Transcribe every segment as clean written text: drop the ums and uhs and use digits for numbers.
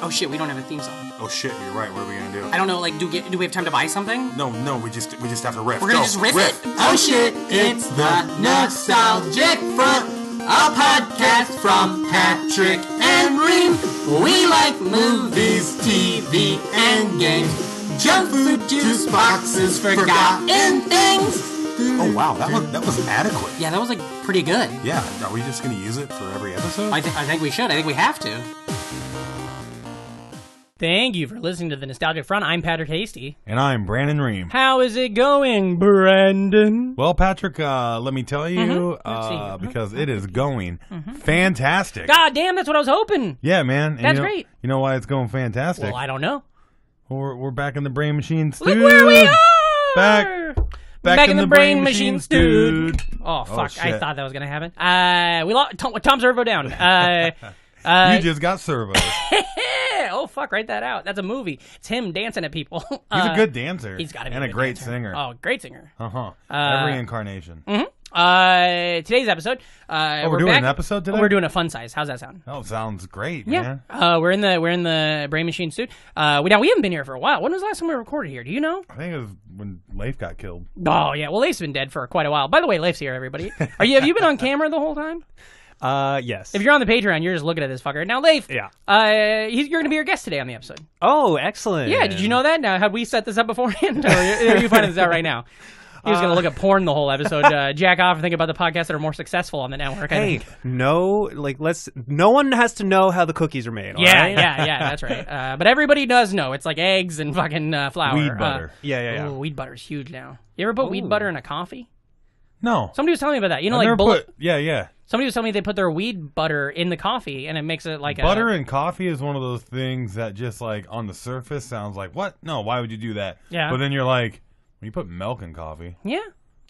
Oh shit, we don't have a theme song. Oh shit, you're right. What are we gonna do? I don't know. Like, do we have time to buy something? No, we just have to riff. We're gonna just riff it. Oh shit, it's the Nostalgic Front, a podcast from Patrick and Ream. We like movies, TV, and games, junk food, juice boxes, forgotten things. Oh wow, that was adequate. Yeah, that was like pretty good. Yeah, are we just gonna use it for every episode? I think we should. I think we have to. Thank you for listening to the Nostalgic Front. I'm Patrick Hasty. And I'm Brandon Ream. How is it going, Brandon? Well, Patrick, let me tell you, because it is going fantastic. God damn, that's what I was hoping. Yeah, man. That's great. You know why it's going fantastic? Well, I don't know. We're back in the Brain Machines, dude. Look where we are! Back in the Brain Machines, dude. Oh, fuck. Shit. I thought that was going to happen. We lost Tom Servo down. You just got servos. Oh, fuck. Write that out. That's a movie. It's him dancing at people. He's a good dancer. He's got to be and a great dancer. singer. Oh, great singer. Every incarnation. Today's episode. We're doing an episode today? We're doing a fun size. How's that sound? Oh, sounds great, yeah. man. We're in the Brain Machine suit. We haven't been here for a while. When was the last time we recorded here? Do you know? I think it was when Leif got killed. Oh yeah. Well, Leif's been dead for quite a while. By the way, Leif's here, everybody. Have you been on camera the whole time? Yes. If you're on the Patreon, you're just looking at this fucker. Now, Leif. Yeah. You're going to be our guest today on the episode. Oh, excellent. Yeah. Did you know that? Now, had we set this up beforehand, or are you finding this out right now? He was going to look at porn the whole episode, jack off, and think about the podcasts that are more successful on the network. Hey, no one has to know how the cookies are made. Yeah, right? yeah, that's right. But everybody does know. It's like eggs and fucking flour. Weed butter. Yeah. Ooh, weed butter's huge now. You ever put weed butter in a coffee? No. Somebody was telling me about that. You know, Yeah. Somebody was telling me they put their weed butter in the coffee, and it makes it like butter in coffee is one of those things that just like on the surface sounds like, what? No, why would you do that? Yeah. But then you're like, when you put milk in coffee. Yeah.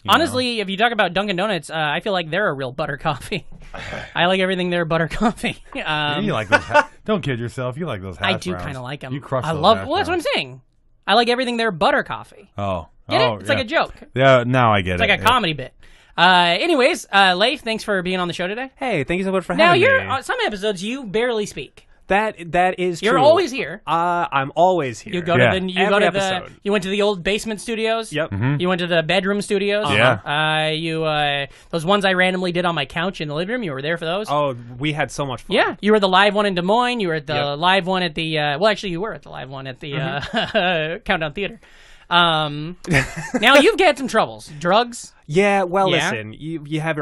Honestly, if you talk about Dunkin' Donuts, I feel like they're a real butter coffee. I like everything they're butter coffee. You like those? Don't kid yourself. You like those hash I do browns. kind of like them. You crush I those love. hash Well, that's what browns. I'm saying. I like everything they're butter coffee. Oh. Get it? It's like a joke. Yeah, now I get it. It's like a comedy bit. Anyways, Leif, thanks for being on the show today. Hey, thank you so much for having me. Now, some episodes you barely speak. That is true. You're always here. I'm always here. You go to episode. You went to the old basement studios. Yep. Mm-hmm. You went to the bedroom studios. Yeah. Those ones I randomly did on my couch in the living room. You were there for those. Oh, we had so much fun. Yeah, you were at the live one in Des Moines. You were at the live one at the. Well, actually, you were at the live one at the Countdown Theater. Now you've got some troubles. Drugs. Yeah. Well, Yeah. listen. You have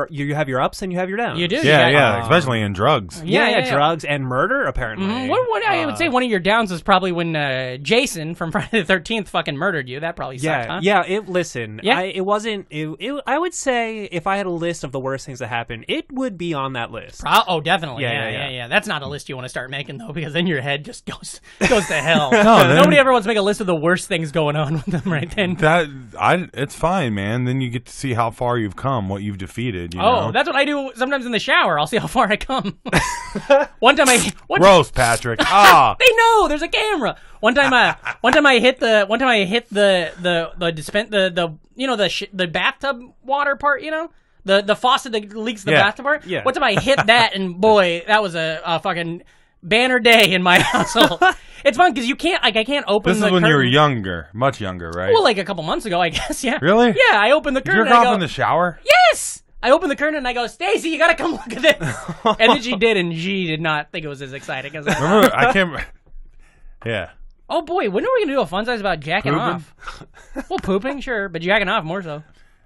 your ups and you have your downs. You do. Yeah, especially in drugs. Yeah. Drugs and murder apparently. What I would say one of your downs was probably when Jason from Friday the 13th fucking murdered you. That probably sucked, huh? Yeah. Yeah. It wasn't. I would say if I had a list of the worst things that happened, it would be on that list. Oh, definitely. Yeah. That's not a list you want to start making though, because then your head just goes to hell. Nobody ever wants to make a list of the worst things going on with them right then. It's fine, man. Then you get to see how far you've come, what you've defeated. You know? That's what I do sometimes in the shower. I'll see how far I come. One time Gross, Patrick. They know there's a camera. One time I hit the bathtub water part. You know, the faucet that leaks the bathtub part. Yeah. One time I hit that, and boy, that was a fucking banner day in my household. It's fun because I can't open. This is when you were younger, much younger, right? Well, like a couple months ago, I guess. Yeah. Really? Yeah, I opened the curtain. You jerk off in the shower? Yes! I opened the curtain and I go, Stacy, you gotta come look at this. And then she did, and she did not think it was as exciting as I thought. Remember, I can't. Yeah. Oh boy, when are we gonna do a fun size about jacking Pooping? off? Well, pooping, sure, but jacking off more so.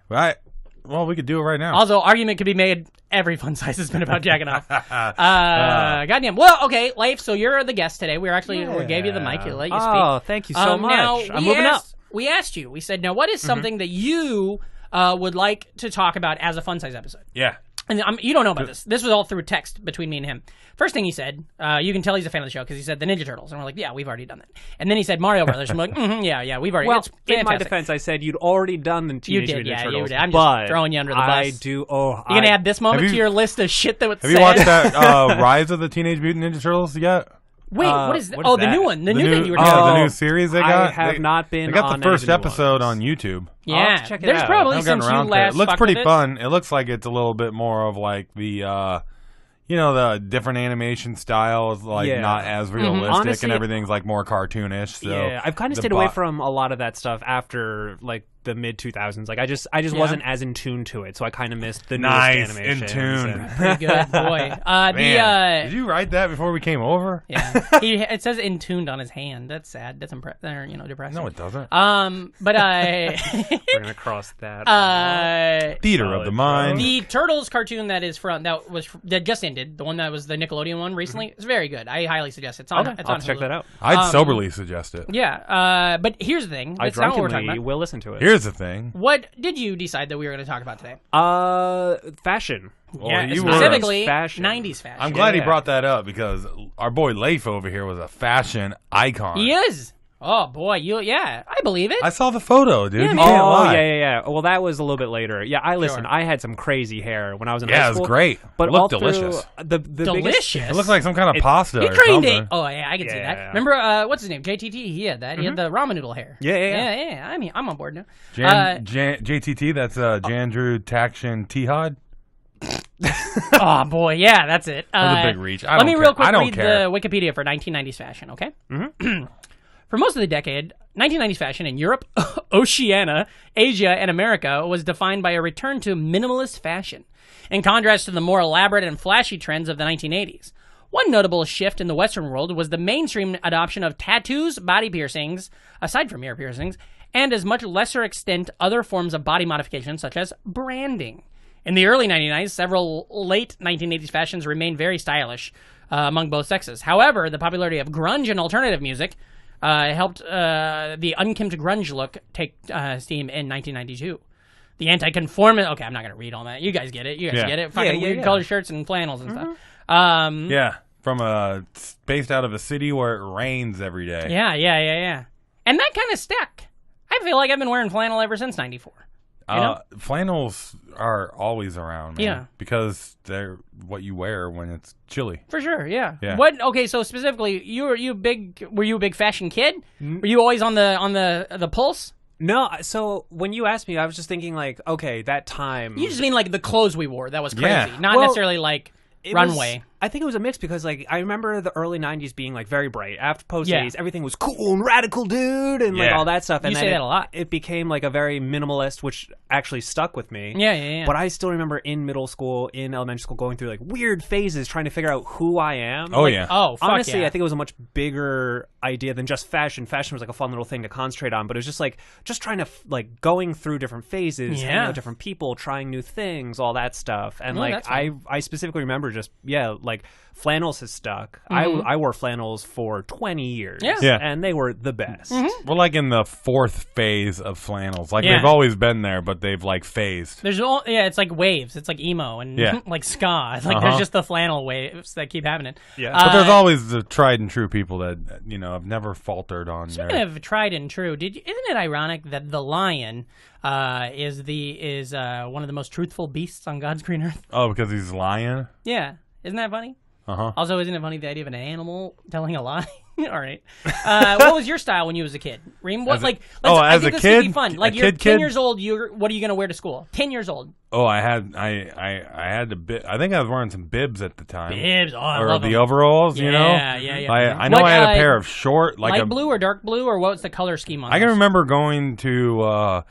Right. Well, we could do it right now. Also, argument could be made. Every fun size has been about jacking off. Goddamn. Well, okay, Leif. So you're the guest today. We gave you the mic to let you speak. Oh, thank you so much. Now, I'm moving up. We asked you. We said, now, what is something that you would like to talk about as a fun size episode? Yeah. And you don't know about this. This was all through text between me and him. First thing he said, you can tell he's a fan of the show because he said the Ninja Turtles. And we're like, yeah, we've already done that. And then he said Mario Brothers. And we're like, yeah, we've already. Well, it's in my fantastic. defense, I said you'd already done the Teenage Mutant Ninja Turtles. You did. I'm just throwing you under the bus. I do. Oh, you gonna add this moment to your list of shit that would say? Have you watched that Rise of the Teenage Mutant Ninja Turtles yet? Wait, what is that? What is the that? new one. The new thing you were talking about. the new series they got. I have not been. They got on the first any of the new episode ones. on YouTube. Yeah, I'll have to check it there's out. probably I've since gotten around you to it. last. It looks fucked pretty with it. fun. It looks like it's a little bit more of like the, the different animation styles, like not as realistic, Honestly, and everything's like more cartoonish. So yeah, I've kind of stayed away from a lot of that stuff after like the mid 2000s. Like I just wasn't as in tune to it, so I kind of missed the newest animation. In tune. Pretty good, boy. Did you write that before we came over? Yeah, it says in tuned on his hand. That's sad. That's depressing. No, it doesn't. But we're gonna cross that. Theater of the mind. The Turtles cartoon that just ended, the one that was the Nickelodeon one recently, it's very good. I highly suggest it. It's on. It's I'll on check Hulu. that out. I'd soberly suggest it. Yeah, but here's the thing. That's not what we're talking drunkenly about. will listen to it. Here's the thing. What did you decide that we were going to talk about today? Fashion. Yeah, you specifically fashion. 90s fashion. I'm glad he brought that up because our boy Leif over here was a fashion icon. He is. Oh boy, I believe it. I saw the photo, dude. Yeah, you man. can't Oh, lie. yeah. Well, that was a little bit later. Yeah, I had some crazy hair when I was in high Yeah, it school. was great. But It looked all through delicious. The Delicious. It looked like some kind of pasta He or trained something. it. Oh yeah, I can see that. Yeah. Remember what's his name? JTT. He had that. He had the ramen noodle hair. Yeah. I mean, I'm on board now. JTT, that's Jandrew Takshin Tihad. Oh boy, yeah, that's it. That's a big reach. Let me real quick I don't read care. the Wikipedia for 1990s fashion, okay? For most of the decade, 1990s fashion in Europe, Oceania, Asia, and America was defined by a return to minimalist fashion, in contrast to the more elaborate and flashy trends of the 1980s. One notable shift in the Western world was the mainstream adoption of tattoos, body piercings, aside from ear piercings, and as much lesser extent other forms of body modification such as branding. In the early 1990s, several late 1980s fashions remained very stylish among both sexes. However, the popularity of grunge and alternative music helped the unkempt grunge look take steam in 1992. The anti-conformist... Okay, I'm not going to read all that. You guys get it. Get it. Fucking weird colored shirts and flannels and stuff. From based out of a city where it rains every day. Yeah. And that kind of stuck. I feel like I've been wearing flannel ever since 94. Flannels are always around, man. Yeah. Because they're what you wear when it's chilly. For sure, yeah. Yeah. Okay, so specifically, were you a big fashion kid? Were you always on the pulse? No, so when you asked me, I was just thinking like, okay, that time. You just mean like the clothes we wore. That was crazy. Yeah. Not necessarily like runway. I think it was a mix because like I remember the early 90s being like very bright. After post Yeah. 80s, everything was cool and radical, dude, and like all that stuff. And You then say that a lot. It became like a very minimalist, which actually stuck with me. Yeah. But I still remember in middle school, in elementary school, going through like weird phases, trying to figure out who I am. Oh, Like, yeah. Oh, fuck honestly, yeah. I think it was a much bigger idea than just fashion. Fashion was like a fun little thing to concentrate on, but it was just like trying to like going through different phases, hanging out with different people, trying new things, all that stuff. And like that's fun. I specifically remember just like flannels has stuck. I wore flannels for 20 years. Yeah. And they were the best. We're like in the fourth phase of flannels. Like Yeah. they've always been there, but they've like phased. It's like waves. It's like emo and like ska. It's like there's just the flannel waves that keep happening. Yeah. But there's always the tried and true people that have never faltered on Speaking their... of tried and true, isn't it ironic that the lion is one of the most truthful beasts on God's green earth? Oh, because he's lying? Yeah, isn't that funny? Uh-huh. Also, isn't it funny the idea of an animal telling a lie? All right. What was your style when you was a kid, Ream? As I a think kid? this could be fun. Like A you're kid 10 kid? years old. What are you gonna wear to school? 10 years old. Oh, I had a bib. I think I was wearing some bibs at the time. Bibs. Oh, I or love the them. overalls, Yeah, you know? yeah. I know What, I had a pair of short, like light blue or dark blue, or what's the color scheme on I can those? remember going to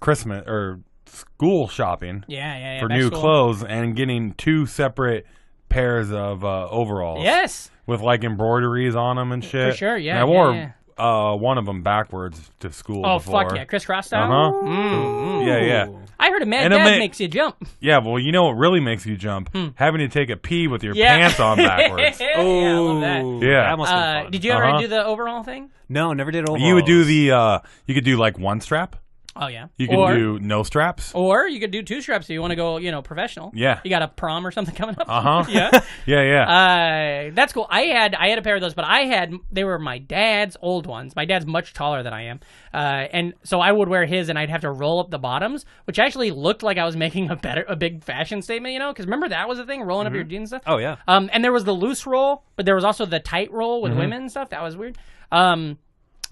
Christmas or school shopping Yeah. for back new school. clothes and getting two separate pairs of overalls. Yes. With like embroideries on them and shit. For sure, yeah, And I wore yeah. one of them backwards to school Oh before. fuck yeah, crisscross style. Uh-huh. Yeah. I heard a mad And it dad makes you jump. Yeah, well, you know what really makes you jump? Having to take a pee with your Yeah. pants on backwards. Yeah, I love that. Yeah. That must have been fun. Did you ever do the overall thing? No, never did overalls. You would do you could do like one strap. Oh yeah. You could do no straps. Or you could do two straps if you want to go, professional. Yeah. You got a prom or something coming up. Uh-huh. Yeah. Yeah. That's cool. I had a pair of those, but they were my dad's old ones. My dad's much taller than I am. And so I would wear his and I'd have to roll up the bottoms, which actually looked like I was making a big fashion statement, because remember that was a thing, rolling up your jeans and stuff? Oh, yeah. And there was the loose roll, but there was also the tight roll with women and stuff. That was weird.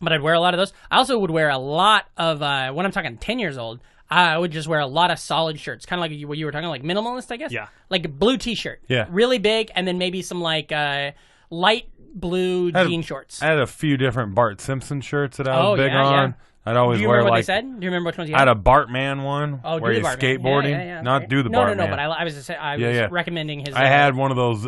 But I'd wear a lot of those. I also would wear a lot of, when I'm talking 10 years old, I would just wear a lot of solid shirts, kind of like what you were talking, like minimalist, I guess. Yeah. Like a blue T-shirt. Yeah. Really big, and then maybe some like light blue jean shorts. I had a few different Bart Simpson shirts that I was big yeah, on. yeah. I'd always Do you wear remember what like. they said? Do you remember which ones you I had? had a Bartman one where he's skateboarding. Yeah. Not do the no, Bartman. No, but I was recommending his. I had one of those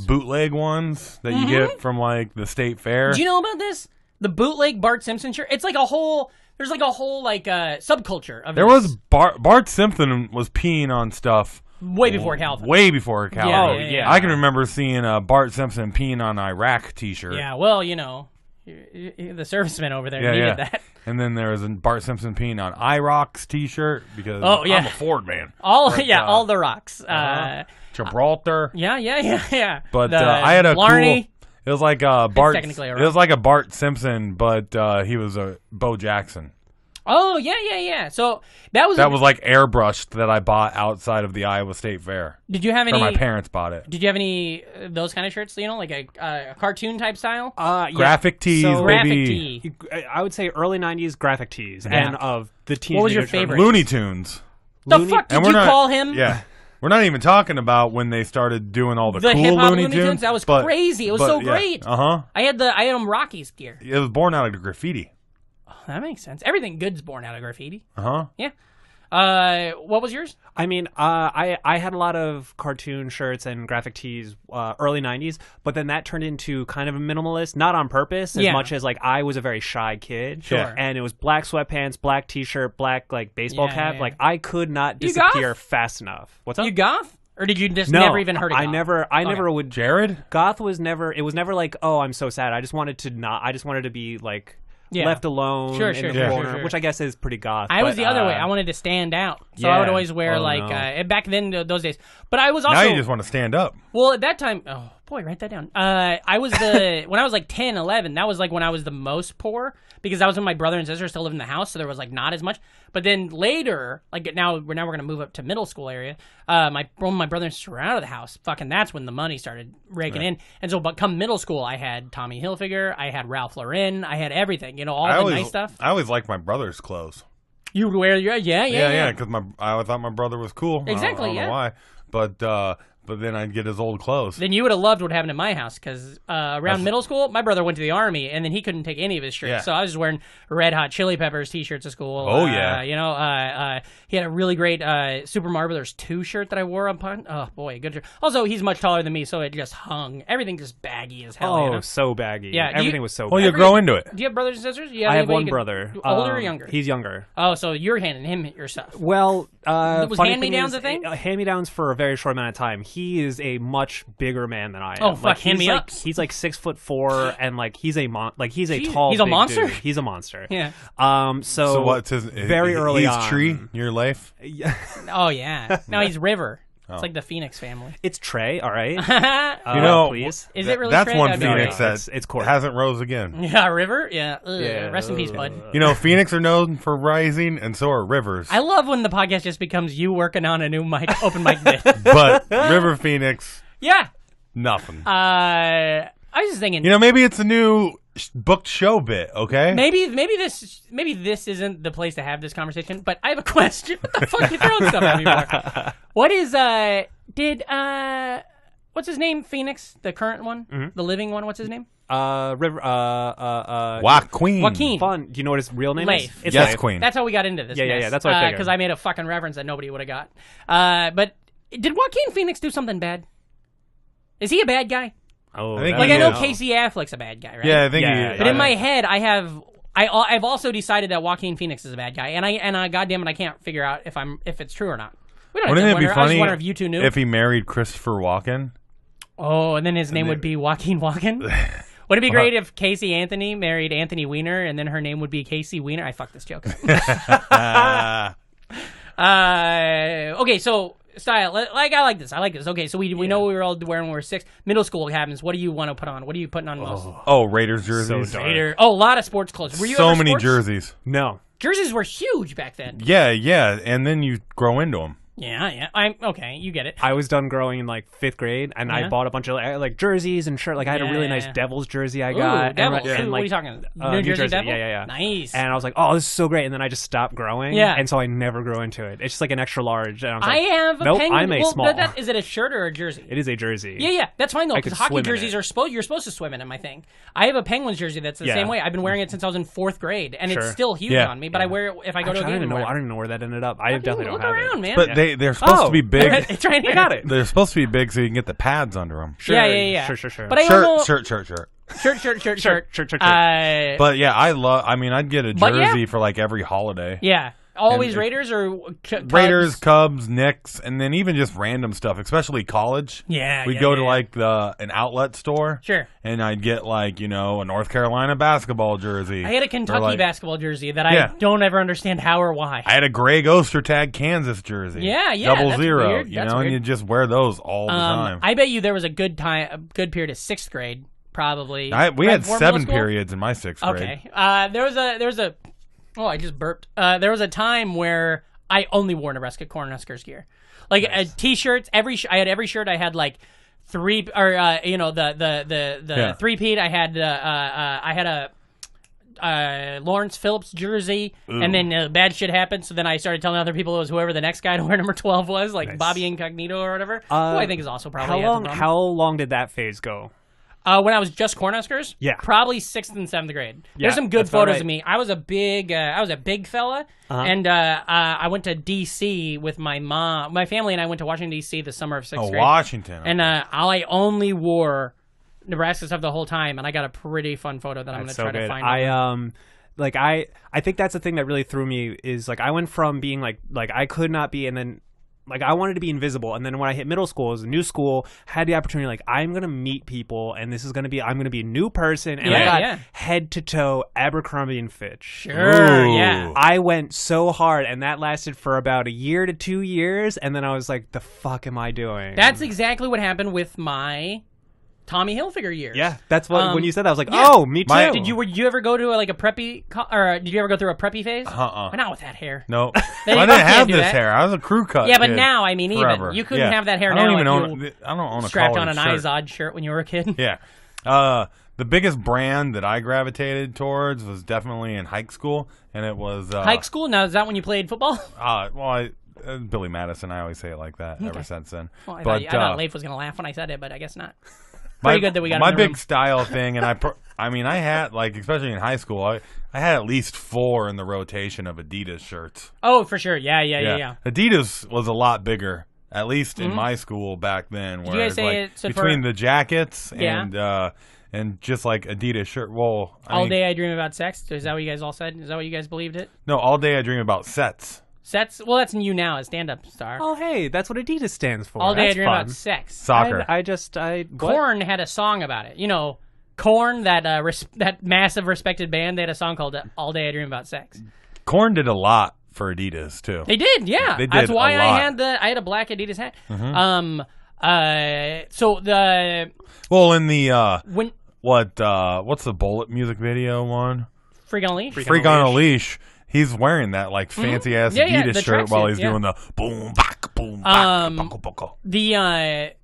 bootleg ones that you get from like the state fair. Do you know about this? The bootleg Bart Simpson shirt. It's like a whole. There's like a whole subculture of. There was Bart Simpson was peeing on stuff way before Calvin. Way before Calvin. Yeah. I can remember seeing Bart Simpson peeing on Iraq T-shirt. Yeah, well, the servicemen over there needed that. And then there was a Bart Simpson peeing on IROC's T-shirt because I'm a Ford man. All the rocks. Gibraltar. Yeah. But I had a Blarney. cool. It was like Bart. Technically a rock. It was like a Bart Simpson, but he was a Bo Jackson. Oh yeah. So that was like airbrushed that I bought outside of the Iowa State Fair. Did you have any? Or my parents bought it. Did you have any those kind of shirts? Like a cartoon type style? Graphic tees, so, graphic baby. tee. I would say early '90s graphic tees, and of the Teenage What was your Mutant Ninja favorite? Looney Tunes. The fuck did you call him? Yeah. We're not even talking about when they started doing all the cool hip-hop Looney Tunes. That was crazy. It was so great. Uh-huh. I had them Rockies gear. It was born out of graffiti. Oh, that makes sense. Everything good's born out of graffiti. Uh-huh. Yeah. What was yours? I mean, I had a lot of cartoon shirts and graphic tees early 90s, but then that turned into kind of a minimalist, not on purpose, as much as like I was a very shy kid. Sure. And it was black sweatpants, black t-shirt, black like baseball cap. Yeah. Like I could not You disappear goth? fast enough. What's up? You goth? Or did you just No, never even heard of goth? I never would. Jared? Goth was never. It was never like, oh, I'm so sad. I just wanted to be like. Yeah. Left alone Sure, in the sure, corner, sure. which I guess is pretty goth. I was but, the other way. I wanted to stand out. So I would always wear back then, those days. But I was also... Now you just want to stand up. Well, at that time... Oh, boy, write that down. I was when I was like 10, 11, that was like when I was the most poor because that was when my brother and sister still lived in the house, so there was like not as much. But then later, like now we're going to move up to middle school area. When my brother and sister were out of the house, fucking that's when the money started raking in. And so, but come middle school, I had Tommy Hilfiger, I had Ralph Lauren, I had everything, all the nice stuff. I always liked my brother's clothes. You would wear your yeah, because I thought my brother was cool. Exactly, I don't know why, but then I'd get his old clothes. Then you would have loved what happened in my house because around middle school, my brother went to the army and then he couldn't take any of his shirts. Yeah. So I was just wearing Red Hot Chili Peppers t-shirts to school. Oh, yeah. He had a really great Super Mario Brothers 2 shirt that I wore upon. Oh, boy, good shirt. Also, he's much taller than me, so it just hung. Everything just baggy as hell. Oh, so baggy. Yeah, everything was so Well, baggy. you grow into it. Do you have brothers and sisters? I have one brother. Older or younger? He's younger. Oh, so you're handing him your stuff. Well, was funny hand-me-downs thing a thing? Hand-me-downs for a very short amount of time. He is a much bigger man than I am. Oh, fuck, hand-me-ups. He's like 6'4", and like he's a Jeez, tall. he's a big monster? Dude. He's a monster. Yeah. So what's his very early he's on? Tree in your life? Oh, yeah. No, he's River. It's like the Phoenix family. It's Trey. All right. Please. Is it really That's Trey? one That'd be Phoenix great. that it's Court. hasn't rose again. Yeah, River? Yeah. Yeah. Rest in peace, bud. Phoenix are known for rising, and so are rivers. I love when the podcast just becomes you working on a new open mic bit. But River Phoenix, Yeah. nothing. I was just thinking. Maybe it's a new booked show bit. Okay. Maybe this isn't the place to have this conversation. But I have a question. What the fuck are you throwing stuff at me for? What is what's his name? Phoenix, the current one, the living one. What's his name? River. Joaquin. Joaquin. Fun. Do you know what his real name Leif. is? It's Yes, Leif. Queen. That's how we got into this. Yeah. That's what I figured. Because I made a fucking reference that nobody would have got. But did Joaquin Phoenix do something bad? Is he a bad guy? Oh, I think Like, I know Yeah. Casey Affleck's a bad guy, right? Yeah, I think. Yeah, But in my head, I've also decided that Joaquin Phoenix is a bad guy, and goddamn it, I can't figure out if it's true or not. We don't Wouldn't have it to be wonder. I just funny wonder if you two knew. if he married Christopher Walken? Oh, and then his name would be Joaquin Walken. Would it be great if Casey Anthony married Anthony Weiner, and then her name would be Casey Weiner? I fucked this joke. Okay, so style. Like I like this. Okay, so we know we were all wearing when we were 6. Middle school happens. What do you want to put on? What are you putting on most? Oh, Raiders jerseys. dark. Raider. Oh, a lot of sports clothes. Were you So ever many sports? jerseys. No. Jerseys were huge back then. Yeah, and then you grow into them. Yeah. I'm okay. You get it. I was done growing in like 5th grade, and I bought a bunch of like jerseys and shirt. Like I had a really nice Devils jersey I got. Ooh, Devils. And, what are you talking? New Jersey Devils? Yeah. Nice. And I was like, oh, this is so great. And then I just stopped growing. Yeah. And so I never grew into it. It's just like an extra large. And I was I like, have a nope, penguin. I'm a small. Is it a shirt or a jersey? It is a jersey. Yeah. That's fine though, I because could hockey swim in jerseys it. are you're supposed to swim in them. I think I have a Penguins jersey that's the same way. I've been wearing it since I was in 4th grade, and it's still huge on me. But I wear it if I go to a game. I don't even know where that ended up. I definitely don't look have around, it. man. But they're supposed to be big. It's right here. I got it. They're supposed to be big so you can get the pads under them. Sure. Yeah. Sure. But I don't know. Shirt. Shirt. But yeah, I'd get a jersey for like every holiday. Yeah. Always Raiders or Cubs? Raiders, Cubs, Knicks, and then even just random stuff, especially college. We'd go to like an outlet store. Sure. And I'd get like, a North Carolina basketball jersey. I had a Kentucky basketball jersey that I don't ever understand how or why. I had a Greg Ostertag Kansas jersey. Yeah. 00, that's weird. and you just wear those all the time. I bet you there was a good period of 6th grade, probably. We had 7 periods in my 6th grade. Okay. There was a oh, I just burped. There was a time where I only wore Nebraska Cornhuskers gear, like t-shirts. I had every shirt. I had like 3 or the 3-peat. I had a Lawrence Phillips jersey. Ooh. And then bad shit happened. So then I started telling other people it was whoever the next guy to wear number 12 was, like Bobby Incognito or whatever. Who I think is also probably how long did that phase go? When I was just Cornhuskers, probably 6th and 7th grade. There's some good photos of me. I was a big fella, and I went to D.C. with my mom. My family and I went to Washington D.C. the summer of 6th grade. Washington, and I only wore Nebraska stuff the whole time, and I got a pretty fun photo that I'm going to try to find. I think that's the thing that really threw me is like I went from being like I could not be, and then. Like, I wanted to be invisible. And then when I hit middle school, it was a new school, had the opportunity, like, I'm going to meet people, and I'm going to be a new person. And I got head to toe Abercrombie and Fitch. Sure, yeah. I went so hard, and that lasted for about a year to 2 years. And then I was like, the fuck am I doing? That's exactly what happened with my Tommy Hilfiger years. Yeah, that's what when you said that I was like, oh, me too. Did you ever go to a preppy or did you ever go through a preppy phase? Not with that hair. No, I didn't have this hair. I was a crew cut. Yeah, but now even you couldn't have that hair now. I don't own a strapped on an shirt. Izod shirt when you were a kid. Yeah. The biggest brand that I gravitated towards was definitely in hike school, and it was hike school. Now is that when you played football? Billy Madison. I always say it like that ever since then. Well, I thought Leif was going to laugh when I said it, but I guess not. Pretty good that we got my in the big room. style thing, and I had like especially in high school, I had at least 4 in the rotation of Adidas shirts. Oh, for sure, yeah. Adidas was a lot bigger, at least in my school back then. Did you guys say like, between the jackets and just like Adidas shirt. Well, all day I dream about sex. Is that what you guys all said? Is that what you guys believed it? No, all day I dream about sets. Sets? Well, that's you now, a stand-up star. Oh, hey, that's what Adidas stands for. All day that's I dream fun. about sex. Soccer. Korn had a song about it. Korn, that massive respected band, they had a song called "All Day I Dream About Sex." Korn did a lot for Adidas too. They did, yeah. They did. That's why a lot. I had a black Adidas hat. Mm-hmm. What's the Bullet music video one? Freak on a Leash. Freak on a Leash. He's wearing that like fancy ass Adidas shirt while he's doing the boom back boom back.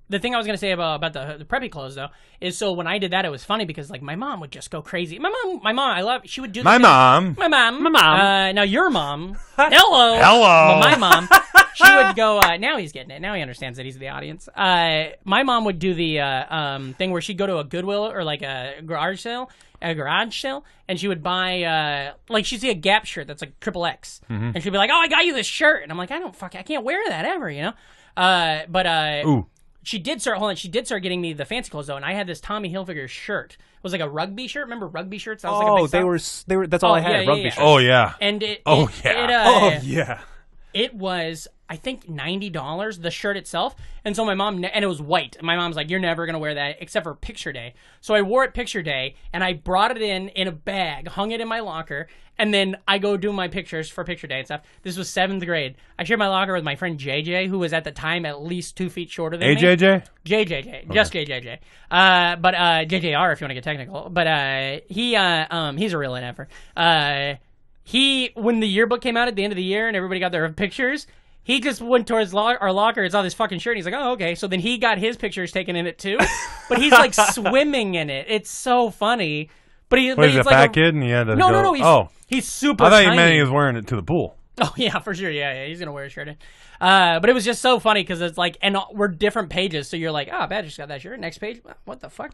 The thing I was gonna say about the preppy clothes though is so when I did that it was funny because like my mom would just go crazy. My mom she would do my mom. Now your mom. Hello. But my mom. She would go. Now he's getting it. Now he understands that he's the audience. My mom would do the thing where she'd go to a Goodwill or like a garage sale, and she would buy like she'd see a Gap shirt that's like XXX, and she'd be like, "Oh, I got you this shirt," and I'm like, I can't wear that ever, Ooh. She did start getting me the fancy clothes though, and I had this Tommy Hilfiger shirt. It was like a rugby shirt. Remember rugby shirts? That was like a big they were. That's all I had. Rugby shirts. Oh yeah. And it was, I think, $90, the shirt itself. And so my mom, and it was white. And my mom's like, you're never going to wear that except for picture day. So I wore it picture day, and I brought it in a bag, hung it in my locker, and then I go do my pictures for picture day and stuff. This was 7th grade. I shared my locker with my friend JJ, who was at the time at least 2 feet shorter than me. AJJ? JJJ. Okay. Just JJJ. But JJR if you want to get technical. But he's a real NFer. When the yearbook came out at the end of the year and everybody got their pictures, he just went towards our locker and saw this fucking shirt. And he's like, oh, okay. So then he got his pictures taken in it too. But he's like swimming in it. It's so funny. But he's a like fat kid and he had to No. He's super I thought tiny. you meant he was wearing it to the pool. Oh, yeah, for sure. Yeah. He's going to wear a shirt in. But it was just so funny because it's like, and we're different pages. So you're like, oh, Patrick's got that shirt. Next page, what the fuck?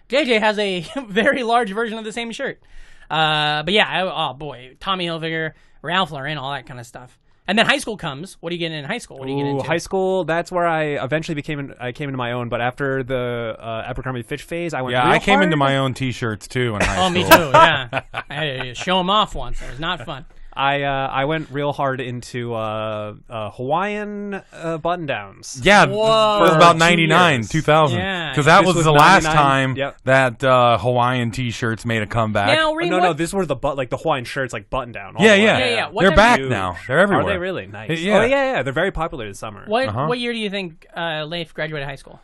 JJ has a very large version of the same shirt. But yeah, oh boy, Tommy Hilfiger, Ralph Lauren, all that kind of stuff. And then high school comes. What are you getting in high school? What are you getting into? High school, that's where I eventually came into my own. But after the Abercrombie Fitch phase, I went real I came hard. into my own T-shirts too in high school. Oh, me too, yeah. I had to show them off once. It was not fun. I went real hard into Hawaiian button-downs. Yeah, Whoa. it was about 2 99, years. 2000. Yeah. Because that This was was the last 99. time Yep. that Hawaiian T-shirts made a comeback. Now, Reem, No, what? these were the Hawaiian shirts, like button-down. all yeah, the way. yeah, Yeah. What They're time back Huge. now. They're everywhere. Are they really? Nice. Yeah. Oh, yeah. They're very popular this summer. What year do you think Leif graduated high school?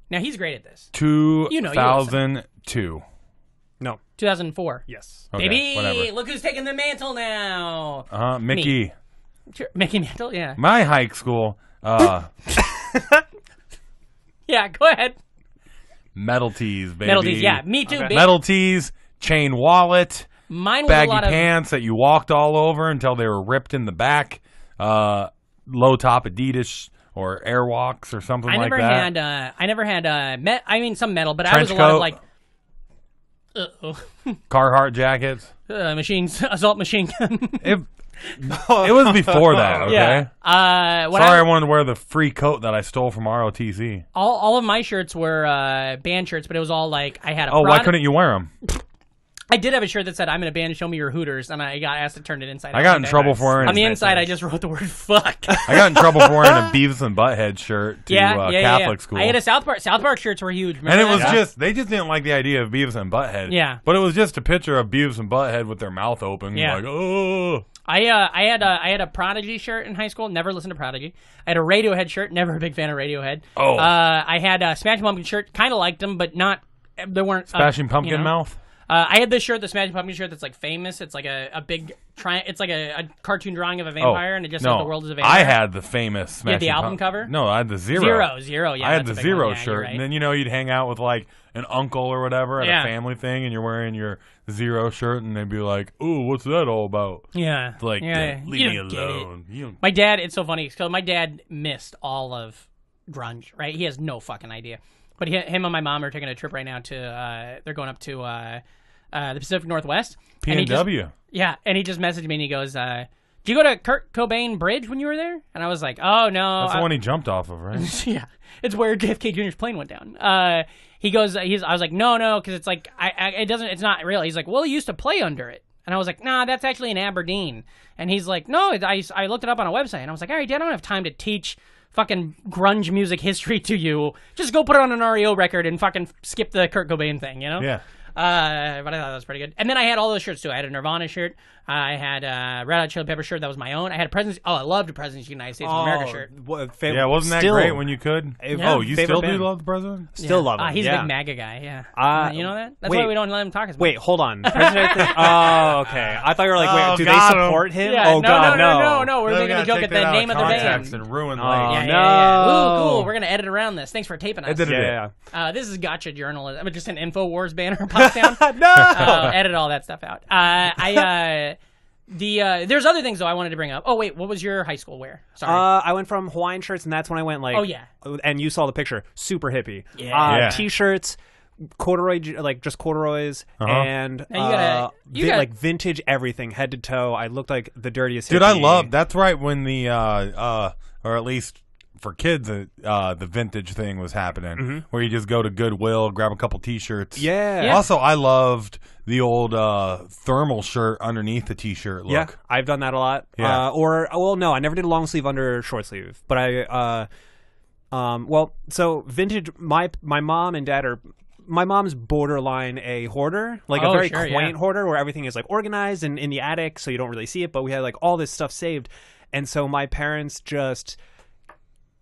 Now, he's great at this. 2002. No. 2004. Yes. Okay, Baby, whatever. look who's taking the mantle now. Mickey. Sure, Mickey Mantle, yeah. My high school, Yeah, go ahead. metal tees, baby. Metal tees, yeah. Me too, Okay. baby. Metal tees, chain wallet, Mine was baggy a lot of... pants that you walked all over until they were ripped in the back, low top Adidas or Airwalks or something I like never that. had. I never had. Some metal, but I Trench was a lot of coat. like. Carhartt jackets. Machines, assault machine gun. It was before that, okay? Yeah. Sorry, I wanted to wear the free coat that I stole from ROTC. All of my shirts were band shirts, but it was all like I had a. Oh, why product- couldn't you wear them? I did have a shirt that said "I'm in a band. Show me your Hooters," and I got asked to turn it inside out. I got in one day. trouble for wearing On the it. inside, I just wrote the word "fuck." I got in trouble for wearing a Beavis and Butthead shirt to Catholic school. I had a South Park shirts were huge. And Remember it was that? they just didn't like the idea of Beavis and Butthead. Yeah. But it was just a picture of Beavis and Butthead with their mouth open. Yeah. Like, oh. I had a Prodigy shirt in high school. Never listened to Prodigy. I had a Radiohead shirt. Never a big fan of Radiohead. Oh. I had a Smashing Pumpkin shirt. Kind of liked them, but not. They weren't. Smashing Pumpkin you know. mouth? I had this shirt, the Smashing Pumpkin shirt, that's like famous. It's like a big it's like a cartoon drawing of a vampire, and it just says the world is a vampire. I had the famous Smashing You had the album cover? No, I had the Zero. Zero. Yeah, I had that's the a big Zero one. Yeah, shirt, you're right. and then you'd hang out with like an uncle or whatever at Yeah. a family thing, and you're wearing your Zero shirt, and they'd be like, "Ooh, what's that all about?" Yeah, It's like, yeah. leave You me don't get it. alone. You don't- My dad, it's so funny. So my dad missed all of grunge, right? He has no fucking idea. But him and my mom are taking a trip right now to. They're going up to the Pacific Northwest. And he just- PNW. Yeah, and he just messaged me and he goes, "Did you go to Kurt Cobain Bridge when you were there?" And I was like, "Oh no." That's the one he jumped off of, right? Yeah, it's where JFK Jr.'s plane went down. He goes, I was like, no, because it's like, it's not real. He's like, well, he used to play under it. And I was like, nah, that's actually in Aberdeen. And he's like, no, I looked it up on a website. And I was like, all right, Dad, I don't have time to teach fucking grunge music history to you. Just go put it on an REO record and fucking skip the Kurt Cobain thing, you know? Yeah. But I thought that was pretty good. And then I had all those shirts too. I had a Nirvana shirt. I had a Red Hot Chili Pepper shirt that was my own. I had a President's. Oh, I loved a President's United States of America shirt. Yeah, wasn't that great when you could? Yeah. Oh, you Favorite still do band. love the president? Still love him. He's yeah. a big MAGA guy. Yeah. You know that? That's wait. why we don't let him talk as much. Wait, hold on. Oh, okay. I thought you were like, wait, Oh, do they got him. support him? Yeah, oh, God, no. We're They're making a gonna joke take at that the out name of the context band. And ruin Oh, life. Yeah. no. Ooh, cool. We're gonna edit around this. Thanks for taping us. Yeah. This is gotcha journalism. I mean, just an InfoWars banner pops down. No. Edit all that stuff out. There's other things though I wanted to bring up. Oh wait, what was your high school wear? Sorry. I went from Hawaiian shirts, and that's when I went like. Oh, yeah. And you saw the picture. Super hippie. Yeah. T-shirts, corduroy, like just corduroys, and Now you gotta- like vintage everything, head to toe. I looked like the dirtiest. Dude, I hippie. love that's right when the or at least for kids the vintage thing was happening where you just go to Goodwill, grab a couple T-shirts. Yeah. Yeah. Also, I loved the old thermal shirt underneath the T-shirt look. Yeah, I've done that a lot. Yeah. No, I never did a long sleeve under short sleeve, but so vintage. My mom and dad are. My mom's borderline a hoarder, like a very sure, quaint yeah. hoarder where everything is like organized and in the attic, so you don't really see it. But we had like all this stuff saved, and so my parents just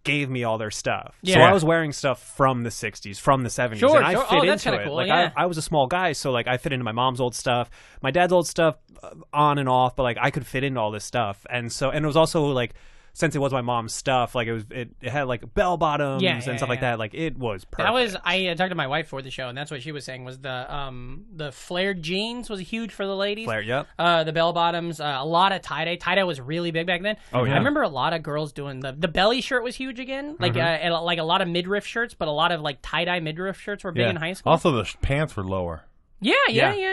gave me all their stuff. So Yeah. I was wearing stuff from the 60s, from the 70s, Sure, and I sure. fit Oh, that's into kinda it. cool, Like yeah. I was a small guy, so like I fit into my mom's old stuff, my dad's old stuff, on and off, but like I could fit into all this stuff. And it was also like since it was my mom's stuff, like it had like bell bottoms and stuff like that. Like it was perfect. That was I talked to my wife for the show, and that's what she was saying was the flared jeans was huge for the ladies. Flared, yep. The bell bottoms, a lot of tie dye. Tie dye was really big back then. Oh yeah. I remember a lot of girls doing the belly shirt was huge again. Like and, like a lot of midriff shirts, but a lot of like tie dye midriff shirts were big in high school. Also, the pants were lower. Yeah.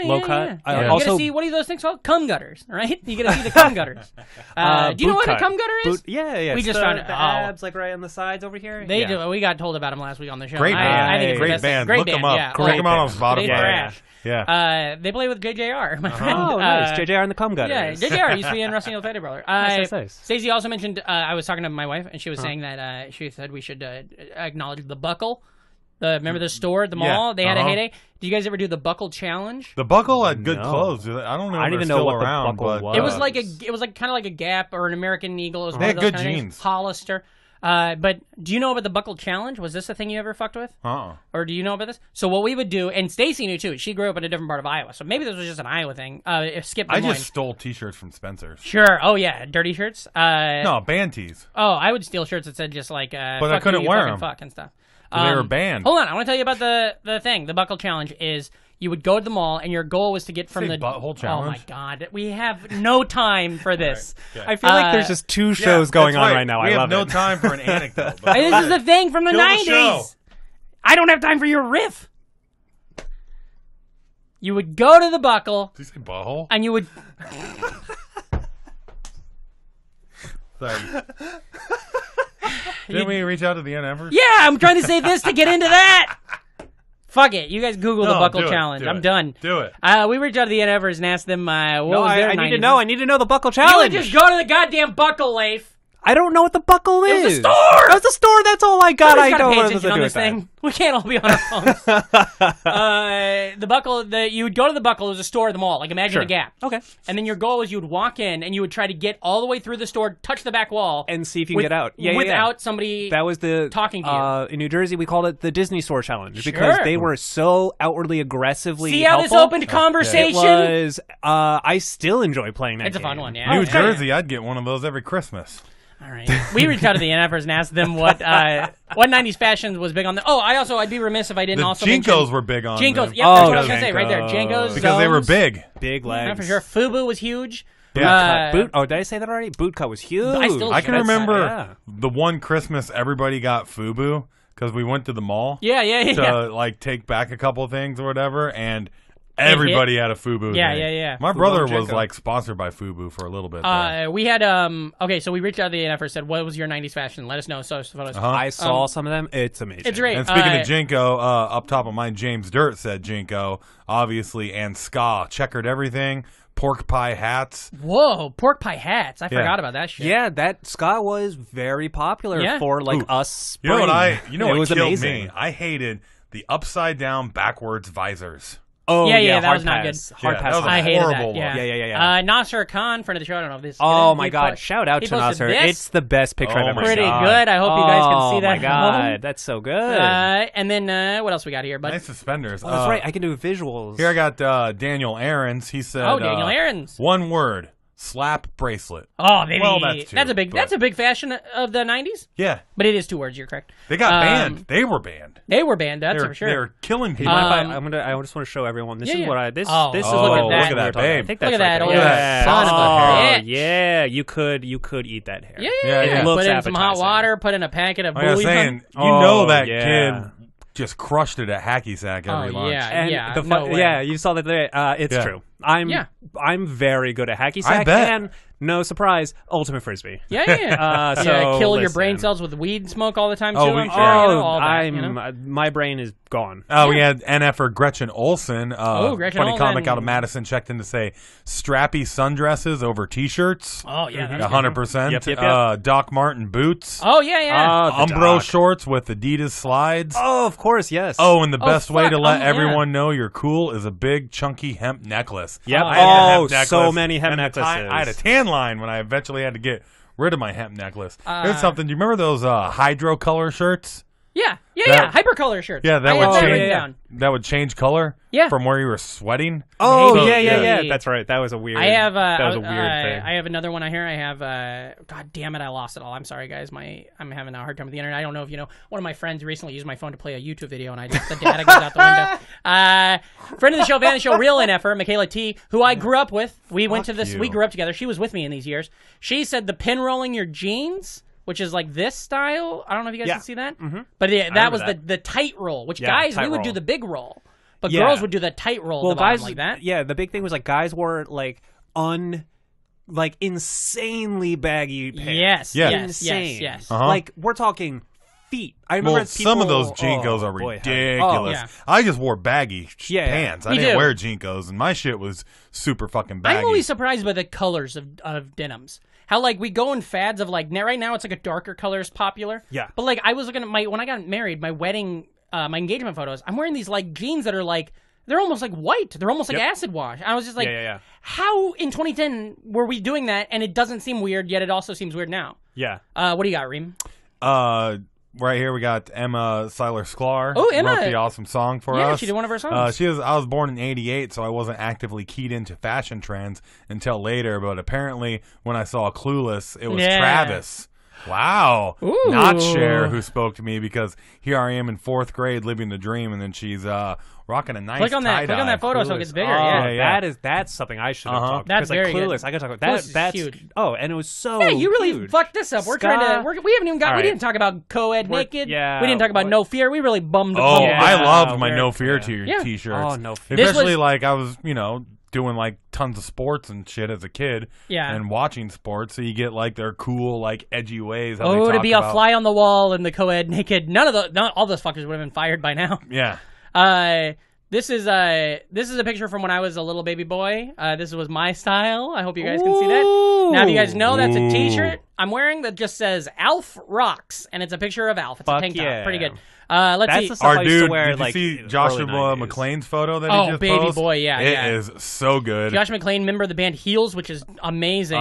Low cut. Yeah. You Also, gotta see, what are those things called? Cum gutters, right? You gotta see the cum gutters. Do you know what a cum gutter is? Yeah. We It's just found it. the abs like right on the sides over here. They do. We got told about them last week on the show. Great band. I think it's the Great best band. Great Look band. them up. Yeah. Check them out on Spotify. Today's trash. Yeah. They play with JJR. My friend. Oh, nice. JJR and the cum gutters. Yeah, JJR used to be in Rusty Nail Fatty Brother. Nice. Stacey also mentioned, I was talking to my wife, and she was saying that she said we should acknowledge the Buckle. Remember the store at the mall? They had a heyday. Did you guys ever do the Buckle Challenge? The Buckle had good No. clothes. I don't know. I if didn't they're even know still what the around, Buckle but was. It was like kind of like a Gap or an American Eagle. It was They one had of those good kind of things. jeans. Hollister. But do you know about the Buckle Challenge? Was this a thing you ever fucked with? Or do you know about this? So what we would do, and Stacy knew too. She grew up in a different part of Iowa, so maybe this was just an Iowa thing. Skip Des I Moines. just stole T-shirts from Spencer's. Sure. Oh yeah, dirty shirts. No, band tees. Oh, I would steal shirts that said just like, I fuck couldn't you, wear fucking 'em. fuck and stuff. They were banned. Hold on, I want to tell you about the thing. The Buckle Challenge is you would go to the mall, and your goal was to get from Say the butthole challenge? Oh my god, we have no time for this. I feel like there's just two shows going on right now. We I have love no it. time for an anecdote. But This is the thing from the Kill the show. 90s. I don't have time for your riff. You would go to the Buckle, Did you say butthole? and you would. Sorry. Didn't we reach out to the NFers? Yeah, I'm trying to say this to get into that. Fuck it. You guys Google the No, Buckle do it, Challenge. do I'm it. done. Do it. We reached out to the NFers and asked them what was their I need 90s. to know. I need to know the Buckle You would Challenge. just go to the goddamn Buckle, Leif. I don't know what the Buckle is. It was a store! It was a store. That's all I got. Somebody's I gotta don't pay know what attention to on do this with that. thing. We can't all be on our phones. The Buckle, you would go to the Buckle. It was a store at the mall. Like imagine a Gap. Okay. And then your goal was you would walk in and you would try to get all the way through the store, touch the back wall, And see if you can get out. Yeah, without somebody. That was the talking to you. in New Jersey. We called it the Disney Store Challenge Sure. because they were so outwardly aggressively. See how this helpful. opened conversation? It was. I still enjoy playing that. It's a fun game. one, yeah. New Okay. Jersey, I'd get one of those every Christmas. All right. We reached out to the NFers and asked them what 90s fashion was big on them. Oh, I'd be remiss if I didn't The also Jinkos mention... were big on Jinkos. them. Yep, that's what I was going to say right there. Jinkos, Because they were Zones. big. Big Yeah, legs. for sure. Fubu was huge. Yeah. Boot. Oh, did I say that already? Boot cut was huge. I still- I can That's- remember yeah. the one Christmas everybody got FUBU because we went to the mall Yeah. to like take back a couple of things or whatever, and everybody had a FUBU. Yeah, thing. yeah. My brother and was Jenko. like sponsored by FUBU for a little bit. there. We had okay, so we reached out to the NFers, said, "What was your '90s fashion? Let us know." So photos. I saw some of them. It's amazing. It's great. And speaking of Jinko, up top of mine, James Dirt said Jinko, obviously, and ska, checkered everything, pork pie hats. Whoa, pork pie hats! I forgot about that shit. Yeah, that ska was very popular Yeah. for like Ooh. us. You know what it what was killed amazing. me? I hated the upside down backwards visors. Oh Yeah, that hard was not pass. good. Hard Yeah, pass. that was a I hated horrible that. one. Yeah. Nasser Khan, friend of the show. I don't know if this. Oh he my God! put- Shout out he to posted Nasser. this. It's the best picture Oh I've ever my seen. Pretty God. good. I hope you guys can see Oh that. my at God, home. that's so good. And then what else we got here? But Nice suspenders. Oh, that's right. I can do visuals. Here I got Daniel Aarons. He said, Daniel Aarons. One word: slap bracelet. Oh, baby, Well, that's two, a big but- that's a big fashion of the '90s. Yeah, But it is 2 words. You're correct. they got banned. They were banned. They were banned. That's They're, for sure. they're killing Hey, people. mind if I just want to show everyone. This Yeah, is yeah. what I this Oh, this is oh, what look at that, babe. I think Look that's at that right old there. son of a Oh, bitch. yeah, you could eat that hair. Yeah, Yeah, yeah. Put Looks in some hot appetizing. water. Put in a packet of Like I was bouillon. saying, you know that yeah. kid just crushed it at Hacky Sack every lunch. yeah. And the no way. yeah, you saw that there. It's Yeah. true. I'm very good at hacky sack, bet. and no surprise, ultimate frisbee. Yeah. So kill your brain listen. cells with weed smoke all the time too. Oh, I'm we- sure. All that, my brain is gone. We had NFer Gretchen Olson, Gretchen funny Olsen. comic out of Madison, checked in to say strappy sundresses over T-shirts. Oh yeah, that's 100%. Yep. Doc Martin boots. Oh yeah. The Umbro Doc. shorts with Adidas slides. Oh, of course, yes. Oh, and the best way fuck, to let yeah. everyone know you're cool is a big, chunky hemp necklace. Yep. I had a hemp Oh, necklace, so many hemp and necklaces. I had a tan line when I eventually had to get rid of my hemp necklace. Here's something. Do you remember those hydro color shirts? Yeah. Hypercolor shirts. Yeah, that I would have that change. written down. That would change color. Yeah. From where you were sweating. Oh, Maybe. yeah. That's right. That was a weird. I have. that was a weird thing. I have another one here. I have. God damn it! I lost it all. I'm sorry, guys. I'm having a hard time with the internet. I don't know if you know. One of my friends recently used my phone to play a YouTube video, and the data goes out the window. Friend of the show, fan of the show, real NFer, Michaela T, who I grew up with. We went to this. you. We grew up together. She was with me in these years. She said the pin rolling your jeans, which is like this style. I don't know if you guys can see that. Mm-hmm. But that was the tight roll, which guys, we would do the big roll. But girls would do the tight roll. Well, guys like that. Yeah, the big thing was like guys wore like insanely baggy pants. Yes. Yes. Like we're talking feet. I remember some of those Jinkos are ridiculous. I just wore baggy pants. I didn't wear Jinkos, and my shit was super fucking baggy. I'm always surprised by the colors of denims. How like we go in fads of like right now it's like a darker color is popular. Yeah. But like I was looking at when I got married, my wedding, my engagement photos. I'm wearing these like jeans that are like they're almost like white. They're almost like acid wash. I was just like, how in 2010 were we doing that? And it doesn't seem weird, yet it also seems weird now. Yeah. What do you got, Reem? Right here we got Emma Seiler-Sklar. Oh, Emma wrote the awesome song for us. Yeah, she did one of her songs. I was born in '88, so I wasn't actively keyed into fashion trends until later. But apparently, when I saw Clueless, it was Travis. Wow. Ooh. Not Cher who spoke to me, because here I am in 4th grade living the dream, and then she's rocking a nice Click on that photo so it gets bigger. That's something I should have talked That's about. very Clueless, good. I got to talk about that. That's huge. Oh, and it was so Yeah, you really huge. fucked this up. We're trying to. We haven't even got. All We right. didn't talk about co-ed naked. Yeah, We didn't talk about no fear. We really bummed. Oh, yeah. I loved my we're- No Fear Yeah. t-shirts. Oh, No Fear. This Especially was- like I was, doing like tons of sports and shit as a kid. Yeah. And watching sports, so you get like their cool, like edgy ways. How Oh, they to talk be a about- fly on the wall in the co-ed naked. Not all those fuckers would have been fired by now. Yeah. This is a picture from when I was a little baby boy. This was my style. I hope you guys can see that. Now, if you guys know, that's a T-shirt I'm wearing that just says "Alf Rocks," and it's a picture of Alf. It's a tank top. Pretty good. Let's That's see. the stuff I Our used to dude, wear, did you like, see early Joshua 90s. McClane's photo that Oh, he just baby posted? boy, yeah, It is so good. Josh McClane, member of the band Heels, which is amazing.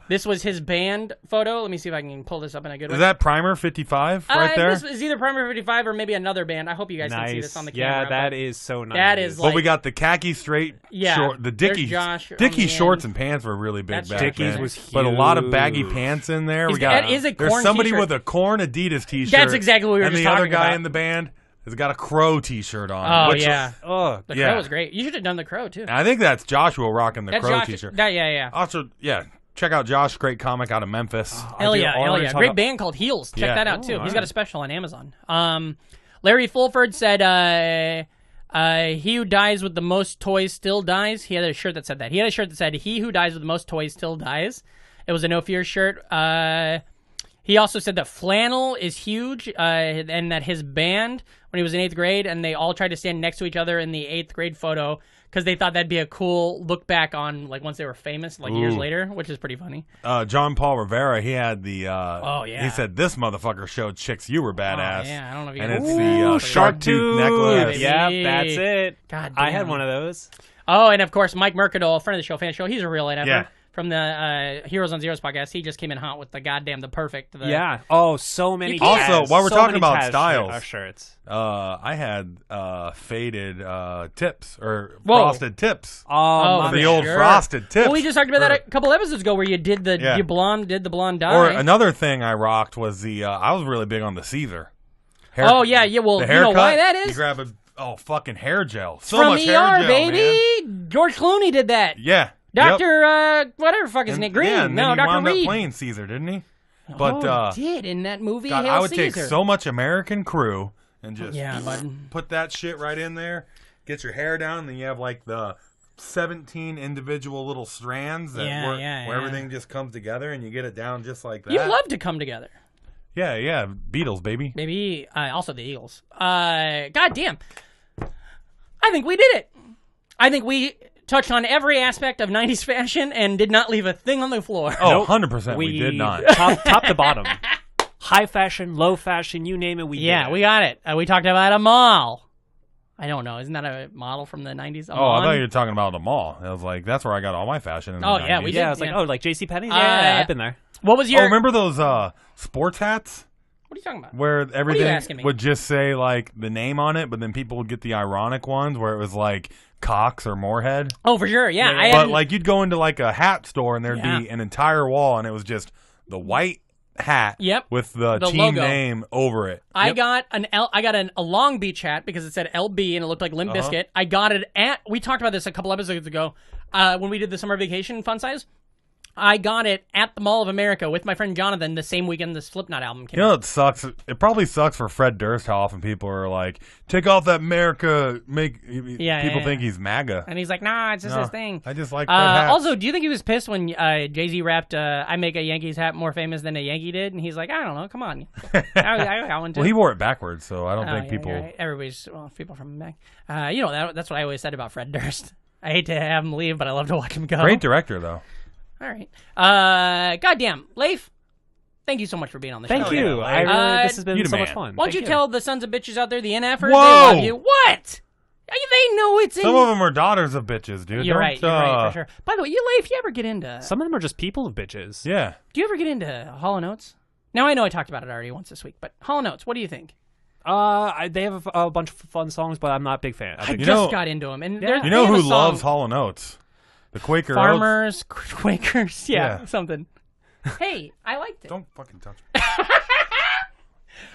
This was his band photo. Let me see if I can pull this up in a good way. Is that Primer 55 right there? This is either Primer 55 or maybe another band. I hope you guys can see this on the camera. Yeah, that but is so nice. that is Well, like, we got the khaki straight short, the there's Dickie Josh on Dickie the shorts end. and pants were really big That's back Dickies then. was But a lot of baggy huge. pants in there. Is We got that is a there's Korn somebody t-shirt. with a Korn Adidas t-shirt. That's exactly what we were and just the other talking guy about. in the band has got a Crow t-shirt on. Oh, which yeah. Was, The Crow was great. You should have done the Crow, too. I think that's Joshua rocking the That's Crow Josh, t-shirt. yeah. Also, check out Josh, great comic out of Memphis. Hell yeah. talk Great about- band called Heels. Check Yeah. that out, too. Oh, He's all got a special on Amazon. Larry Fulford said, he who dies with the most toys still dies. He had a shirt that said that. He had a shirt that said, he who dies with the most toys still dies. It was a No Fear shirt. He also said that flannel is huge, and that his band, when he was in 8th grade, and they all tried to stand next to each other in the 8th grade photo because they thought that'd be a cool look back on, like, once they were famous, like, years later, which is pretty funny. John Paul Rivera, he had the. Oh, yeah. He said this motherfucker showed chicks you were badass. Oh, yeah, I don't know if you And guys it's see the that. shark tooth necklace. Yeah, Yep, that's it. God I had damn. one of those. Oh, and of course, Mike Mercadal, friend of the show, fan of the show, he's a real NFer. Yeah. From the Heroes on Zeros podcast. He just came in hot with the goddamn, the perfect. Yeah. Oh, so many. You can't- Also, while we're so talking many about Taz styles, shirts. I had faded tips or Whoa. frosted tips. Oh, the for old sure. frosted tips. Well, we just talked about that a couple episodes ago where you did the Yeah. you did the blonde dye. Or another thing I rocked was the. I was really big on the Caesar. Oh, yeah. Well, the you know haircut, why that is? You grab a fucking hair gel. So From much ER, hair gel, baby. man. George Clooney did that. Yeah. Dr. Whatever the fuck his name. Green. Yeah, and no, then he Dr. wound up Reed. playing Caesar, didn't he? But he did in that movie. God, Hail I would Caesar. take so much American Crew and just bud. put that shit right in there, get your hair down, and then you have like the 17 individual little strands that where everything just comes together, and you get it down just like that. You love to come together. Yeah, Beatles, baby. Maybe also the Eagles. God damn. I think we did it. I think we touched on every aspect of 90s fashion and did not leave a thing on the floor. Oh, 100% we did not. top to bottom. High fashion, low fashion, you name it, we did it. We got it. We talked about a mall. I don't know. Isn't that a model from the 90s? I thought you were talking about the mall. I was like, that's where I got all my fashion in the 90s. We did. Yeah, I was like, like JCPenney? Yeah, I've been there. What was your... Oh, remember those sports hats? What are you talking about? Where asking everything me? would just say like the name on it, but then people would get the ironic ones where it was like Cox or Moorhead. Oh, for sure, yeah. But like you'd go into like a hat store and there'd be an entire wall and it was just the white hat with the team logo name over it. I got a Long Beach hat because it said LB and it looked like Limp Bizkit. I got it we talked about this a couple episodes ago when we did the summer vacation fun size. I got it at the Mall of America with my friend Jonathan the same weekend the Slipknot album came out. You know, it sucks. It probably sucks for Fred Durst how often people are like, take off that America, people think he's MAGA. And he's like, nah, it's just his thing. I just like red hats. Also, do you think he was pissed when Jay-Z rapped, I make a Yankees hat more famous than a Yankee did? And he's like, I don't know, come on. I got one too. Well, he wore it backwards, so I don't think people... Right. Everybody's, people from back. That's what I always said about Fred Durst. I hate to have him leave, but I love to watch him go. Great director, though. All right. Goddamn. Leif, thank you so much for being on the show. Thank you. This has been so much fun. Why don't you tell the sons of bitches out there, the NFers, they Whoa! love you. What? They know it's in... Some of them are daughters of bitches, dude. You're right, for sure. By the way, Leif, you ever get into... Some of them are just people of bitches. Yeah. Do you ever get into Hall & Oates? Now, I know I talked about it already once this week, but Hall & Oates, what do you think? They have a bunch of fun songs, but I'm not a big fan. I just got into them. And you know who loves Hall & Oates? The Quaker Farmers, Quakers, something. Hey, I liked it. Don't fucking touch me.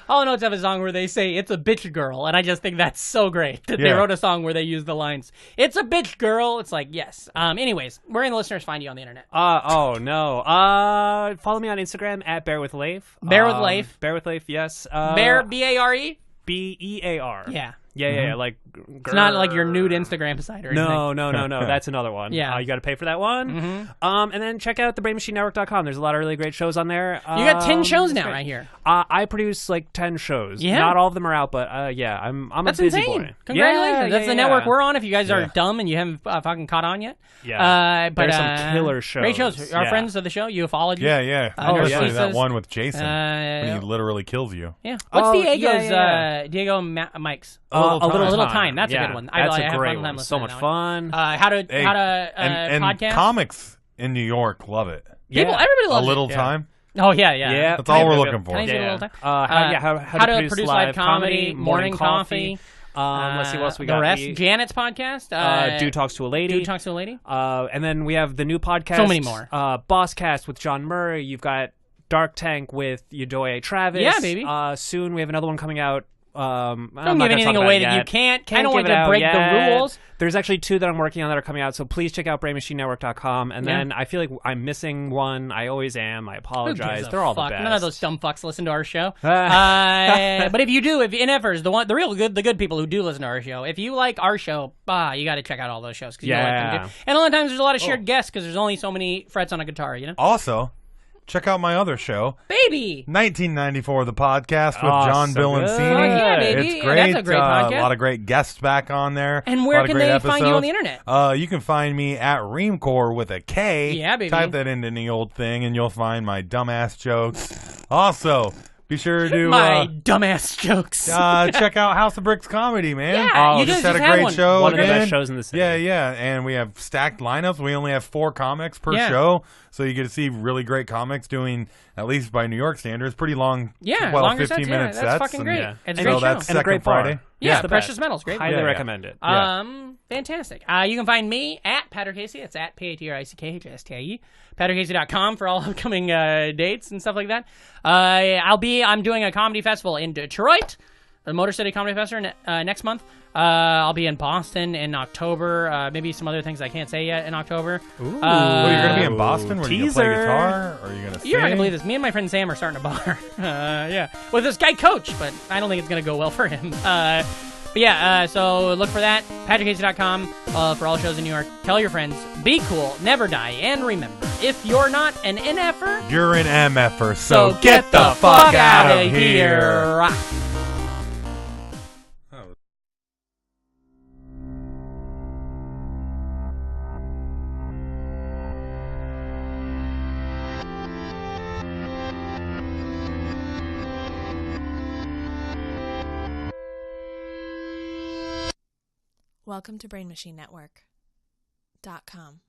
Hall & Oates have a song where they say, it's a bitch girl, and I just think that's so great that they wrote a song where they use the lines, it's a bitch girl. It's like, yes. Anyways, where can the listeners find you on the internet? Follow me on Instagram at BearWithLeif. Bear with Leif. Bear with Leif, yes. Bear, B-A-R-E? B-E-A-R. Yeah. Yeah, like... It's not like your nude Instagram site or anything. No. That's another one. Yeah. You got to pay for that one. Mm-hmm. And then check out thebrainmachinenetwork.com. There's a lot of really great shows on there. You got 10 shows now right here. I produce like 10 shows. Yeah. Not all of them are out, but I'm That's a busy insane. boy. Congratulations. That's the network we're on if you guys are dumb and you haven't fucking caught on yet. Yeah. But there's some killer shows. Great shows. Our friends of the show, ufology. Yeah. Especially that one with Jason when he literally kills you. Yeah. What's Diego's Diego Mike's? A Little Time. That's a good one. That's a great one. So much fun. How to and podcast? Comics in New York love it. Everybody loves A Little Time. Oh yeah. That's all we're looking for. Can I see a little time? How to produce live comedy, morning coffee. Let's see what else we got. The rest. Janet's podcast. Dude Talks to a Lady. And then we have the new podcast. So many more. Boss Cast with John Murray. You've got Dark Tank with Yodoye Travis. Yeah, baby. Soon we have another one coming out. Don't give anything away that you can't. I don't want to break the rules. There's actually 2 that I'm working on that are coming out, so please check out BrainMachineNetwork.com. And then I feel like I'm missing one. I always am. I apologize. They're all the best. None of those dumb fucks listen to our show. But if you do, if NFers, the good people who do listen to our show, if you like our show, you got to check out all those shows because you like them too. And a lot of times there's a lot of shared guests because there's only so many frets on a guitar. Also, check out my other show, baby. 1994, the podcast with John Billancini. Oh, yeah, baby. It's great. That's a great podcast. A lot of great guests back on there. And where can they find you on the internet? You can find me at Reamcore with a K. Yeah, baby. Type that into the old thing, and you'll find my dumbass jokes. Also, be sure to my dumbass jokes. Check out House of Bricks Comedy, man. Yeah, you just had a great show. One of the best shows in the city. Yeah, and we have stacked lineups. We only have 4 comics per show, so you get to see really great comics doing, at least by New York standards, pretty long, 12, 15-minute sets. That's fucking great. It's a great show. That's and a great Friday. Yeah, the Precious Metals, great. Highly recommend it. Fantastic. You can find me at Patrick Casey. That's at PatrickHStie. PatrickCasey.com for all upcoming dates and stuff like that. I'm doing a comedy festival in Detroit, the Motor City Comedy Festival next month. I'll be in Boston in October. Maybe some other things I can't say yet in October. Ooh. You're going to be in Boston? Where you going to play guitar? Or are you going to sing? You're not going to believe this. Me and my friend Sam are starting a bar. With this guy Coach, but I don't think it's going to go well for him. So look for that. PatrickCasey.com for all shows in New York. Tell your friends. Be cool. Never die. And remember, if you're not an NFer, you're an MFer. So get the fuck out of here. Welcome to BrainMachineNetwork.com.